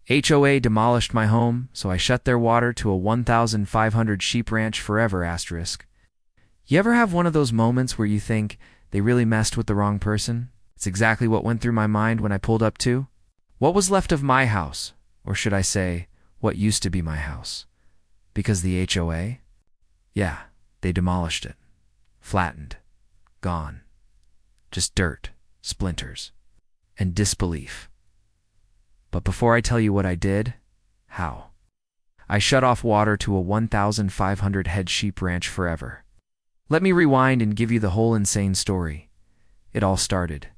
HOA demolished my home, so I shut their water to a 1,500 sheep ranch forever asterisk. You ever have one of those moments where you think they really messed with the wrong person? It's exactly what went through my mind when I pulled up to what was left of my house, or should I say, what used to be my house. Because the HOA? Yeah, they demolished it. Flattened. Gone. Just dirt, splinters, and disbelief. But before I tell you what I did, how? I shut off water to a 1,500 head sheep ranch forever. Let me rewind and give you the whole insane story. It all started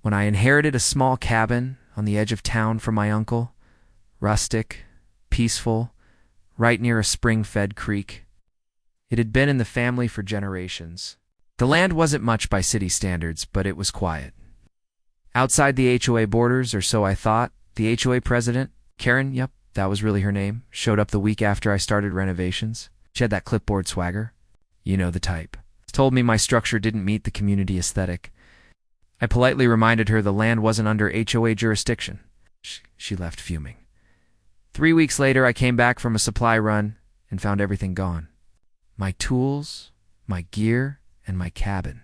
when I inherited a small cabin on the edge of town from my uncle. Rustic, peaceful, right near a spring-fed creek. It had been in the family for generations. The land wasn't much by city standards, but it was quiet. Outside the HOA borders, or so I thought, the HOA president, Karen, yep, that was really her name, showed up the week after I started renovations. She had that clipboard swagger. You know the type. Told me my structure didn't meet the community aesthetic. I politely reminded her the land wasn't under HOA jurisdiction. She left fuming. 3 weeks later, I came back from a supply run and found everything gone. My tools, my gear, and my cabin.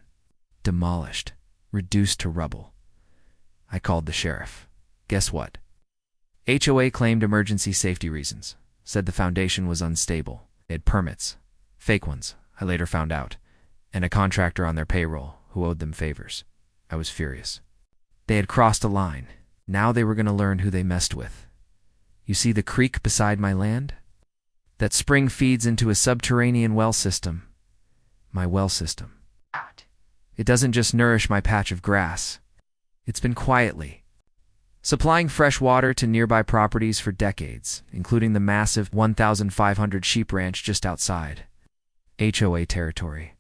Demolished. Reduced to rubble. I called the sheriff. Guess what? HOA claimed emergency safety reasons. Said the foundation was unstable. They had permits. Fake ones, I later found out. And a contractor on their payroll who owed them favors. I was furious. They had crossed a line. Now they were going to learn who they messed with. You see the creek beside my land? That spring feeds into a subterranean well system. My well system. It doesn't just nourish my patch of grass. It's been quietly supplying fresh water to nearby properties for decades, including the massive 1,500 sheep ranch just outside. HOA territory.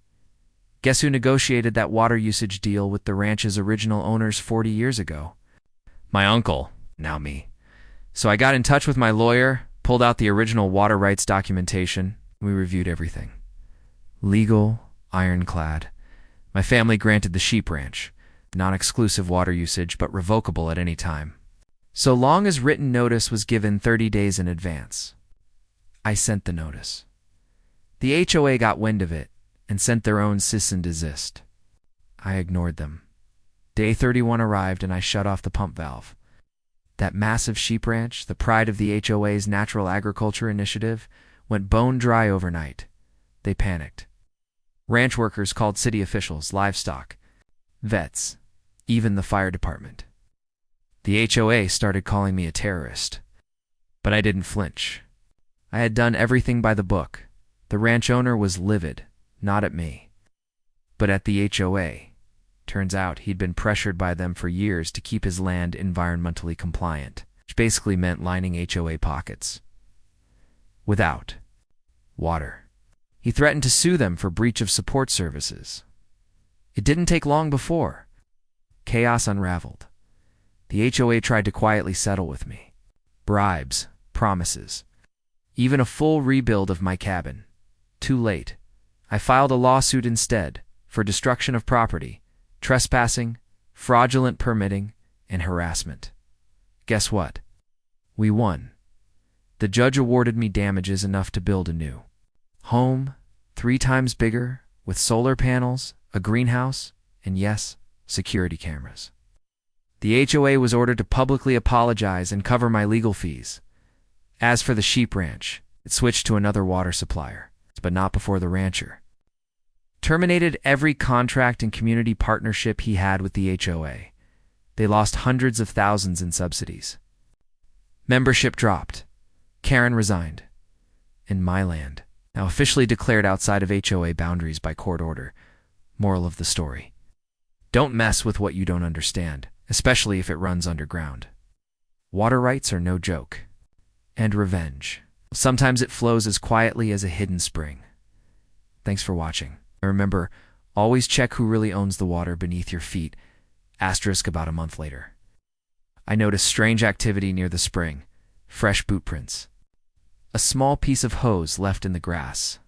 Guess who negotiated that water usage deal with the ranch's original owners 40 years ago? My uncle, now me. So I got in touch with my lawyer, pulled out the original water rights documentation. We reviewed everything. Legal, ironclad. My family granted the sheep ranch, non-exclusive water usage but revocable at any time, so long as written notice was given 30 days in advance. I sent the notice. The HOA got wind of it and sent their own cease and desist. I ignored them. Day 31 arrived and I shut off the pump valve. That massive sheep ranch, the pride of the HOA's natural agriculture initiative, went bone dry overnight. They panicked. Ranch workers called city officials, livestock, vets, even the fire department. The HOA started calling me a terrorist. But I didn't flinch. I had done everything by the book. The ranch owner was livid, not at me, but at the HOA. Turns out he'd been pressured by them for years to keep his land environmentally compliant, which basically meant lining HOA pockets. Without water. He threatened to sue them for breach of support services. It didn't take long before chaos unraveled. The HOA tried to quietly settle with me. Bribes, promises, even a full rebuild of my cabin. Too late. I filed a lawsuit instead for destruction of property, trespassing, fraudulent permitting, and harassment. Guess what? We won. The judge awarded me damages enough to build a new home, 3 times bigger, with solar panels, a greenhouse, and yes, security cameras. The HOA was ordered to publicly apologize and cover my legal fees. As for the sheep ranch, it switched to another water supplier, but not before the rancher terminated every contract and community partnership he had with the HOA. They lost hundreds of thousands in subsidies. Membership dropped. Karen resigned. And my land, now officially declared outside of HOA boundaries by court order. Moral of the story: don't mess with what you don't understand, especially if it runs underground. Water rights are no joke. And revenge. Sometimes it flows as quietly as a hidden spring. Thanks for watching. Remember, always check who really owns the water beneath your feet. Asterisk about a month later. I noticed strange activity near the spring. Fresh boot prints. A small piece of hose left in the grass.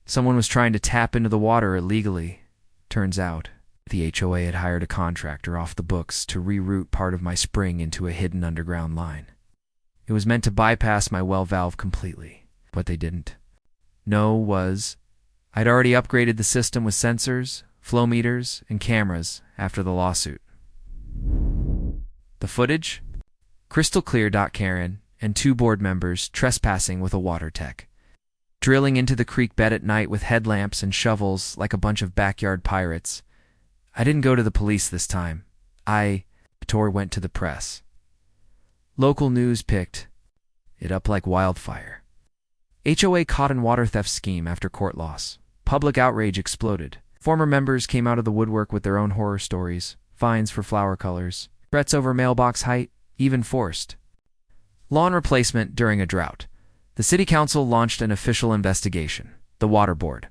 Someone was trying to tap into the water illegally. Turns out, the HOA had hired a contractor off the books to reroute part of my spring into a hidden underground line. It was meant to bypass my well valve completely, but they didn't. I'd already upgraded the system with sensors, flow meters, and cameras after the lawsuit. The footage? Crystal clear. Karen and 2 board members trespassing with a water tech, drilling into the creek bed at night with headlamps and shovels like a bunch of backyard pirates. I didn't go to the police this time. The story went to the press. Local news picked it up like wildfire. HOA caught in water theft scheme after court loss. Public outrage exploded. Former members came out of the woodwork with their own horror stories, fines for flower colors, threats over mailbox height, even forced lawn replacement during a drought. The city council launched an official investigation, the Water Board.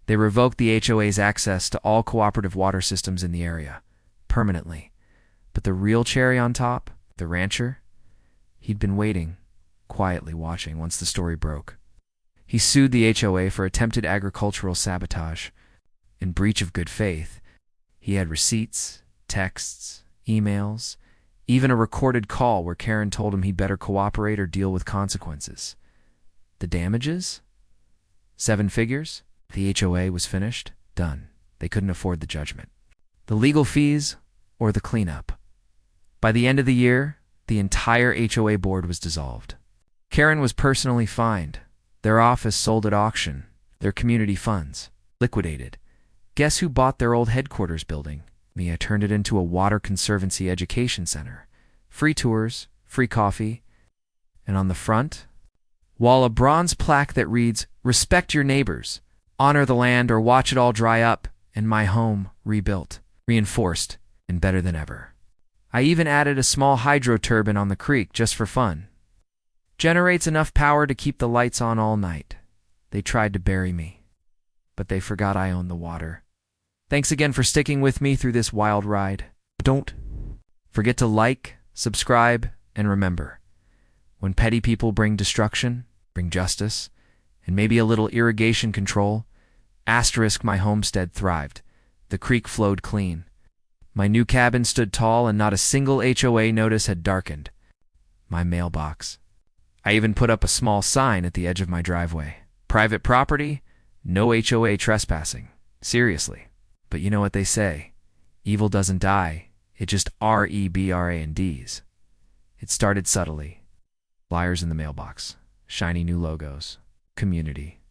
They revoked the HOA's access to all cooperative water systems in the area, permanently. But the real cherry on top, the rancher, he'd been waiting, quietly watching once the story broke. He sued the HOA for attempted agricultural sabotage. In breach of good faith, he had receipts, texts, emails, even a recorded call where Karen told him he'd better cooperate or deal with consequences. The damages? 7 figures? The HOA was finished, done. They couldn't afford the judgment. The legal fees or the cleanup. By the end of the year, the entire HOA board was dissolved. Karen was personally fined. Their office sold at auction. Their community funds liquidated. Guess who bought their old headquarters building? Me. I turned it into a water conservancy education center. Free tours, free coffee, and on the front wall a bronze plaque that reads, "Respect your neighbors, honor the land or watch it all dry up," and my home rebuilt, reinforced, and better than ever. I even added a small hydro turbine on the creek just for fun. Generates enough power to keep the lights on all night. They tried to bury me, but they forgot I own the water. Thanks again for sticking with me through this wild ride. Don't forget to like, subscribe, and remember, when petty people bring destruction, bring justice, and maybe a little irrigation control, my homestead thrived. The creek flowed clean. My new cabin stood tall and not a single HOA notice had darkened my mailbox. I even put up a small sign at the edge of my driveway. Private property, no HOA trespassing. Seriously. But you know what they say, evil doesn't die, it just REBRANDs. It started subtly. Flyers in the mailbox, shiny new logos, community.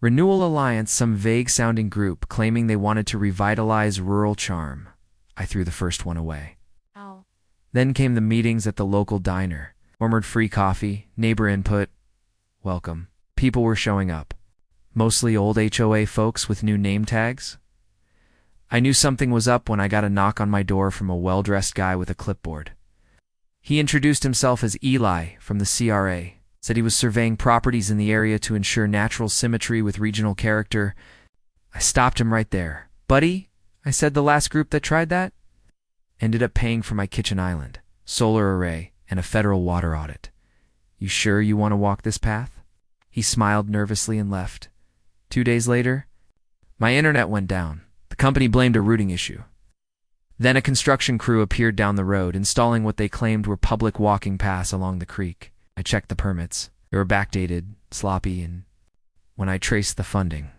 Renewal Alliance, some vague-sounding group claiming they wanted to revitalize rural charm. I threw the first one away. Ow. Then came the meetings at the local diner. Rumored free coffee, neighbor input. Welcome. People were showing up. Mostly old HOA folks with new name tags. I knew something was up when I got a knock on my door from a well-dressed guy with a clipboard. He introduced himself as Eli from the CRA, said he was surveying properties in the area to ensure natural symmetry with regional character. I stopped him right there. "Buddy," I said, "the last group that tried that ended up paying for my kitchen island, solar array, and a federal water audit. You sure you want to walk this path?" He smiled nervously and left. 2 days later, my internet went down. The company blamed a routing issue. Then a construction crew appeared down the road, installing what they claimed were public walking paths along the creek. I checked the permits. They were backdated, sloppy, and when I traced the funding,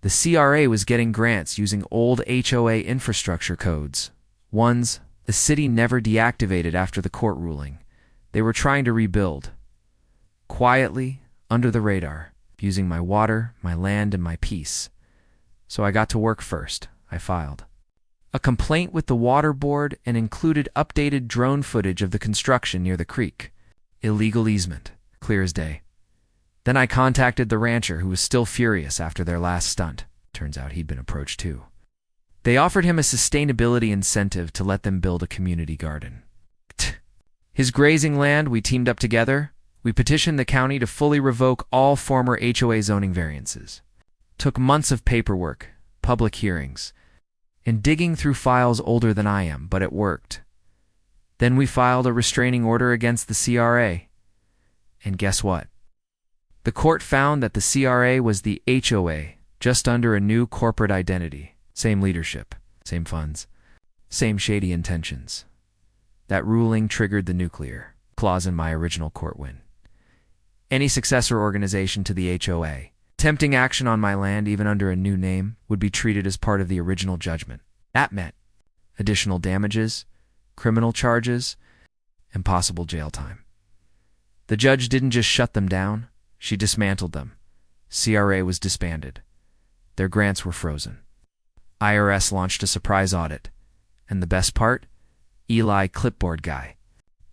the CRA was getting grants using old HOA infrastructure codes, ones the city never deactivated after the court ruling. They were trying to rebuild, quietly, under the radar, using my water, my land, and my peace. So I got to work first. I filed a complaint with the water board and included updated drone footage of the construction near the creek. Illegal easement, clear as day. Then I contacted the rancher, who was still furious after their last stunt. Turns out he'd been approached too. They offered him a sustainability incentive to let them build a community garden. His grazing land, we teamed up together. We petitioned the county to fully revoke all former HOA zoning variances. Took months of paperwork, public hearings, and digging through files older than I am, but it worked. Then we filed a restraining order against the CRA. And guess what? The court found that the CRA was the HOA, just under a new corporate identity. Same leadership, same funds, same shady intentions. That ruling triggered the nuclear. clause in my original court win. Any successor organization to the HOA attempting action on my land, even under a new name, would be treated as part of the original judgment. That meant additional damages, criminal charges, and possible jail time. The judge didn't just shut them down, she dismantled them. CRA was disbanded. Their grants were frozen. IRS launched a surprise audit. And the best part? Eli, clipboard guy.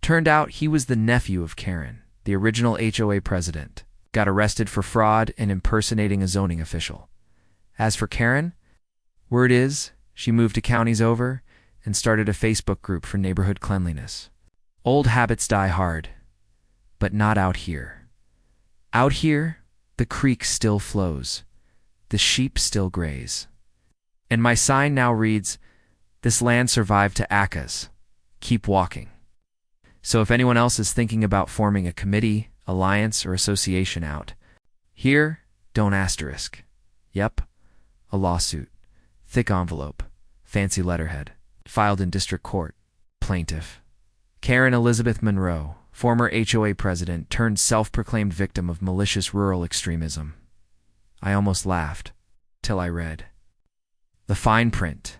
Turned out he was the nephew of Karen, the original HOA president, got arrested for fraud and impersonating a zoning official. As for Karen, word is she moved to counties over and started a Facebook group for neighborhood cleanliness. Old habits die hard, but not out here. Out here, the creek still flows. The sheep still graze. And my sign now reads, "This land survived to ACAs. Keep walking." So if anyone else is thinking about forming a committee, alliance, or association out here, don't asterisk. Yep, a lawsuit. Thick envelope. Fancy letterhead. Filed in district court. Plaintiff: Karen Elizabeth Monroe, former HOA president turned self-proclaimed victim of malicious rural extremism. I almost laughed, till I read the fine print.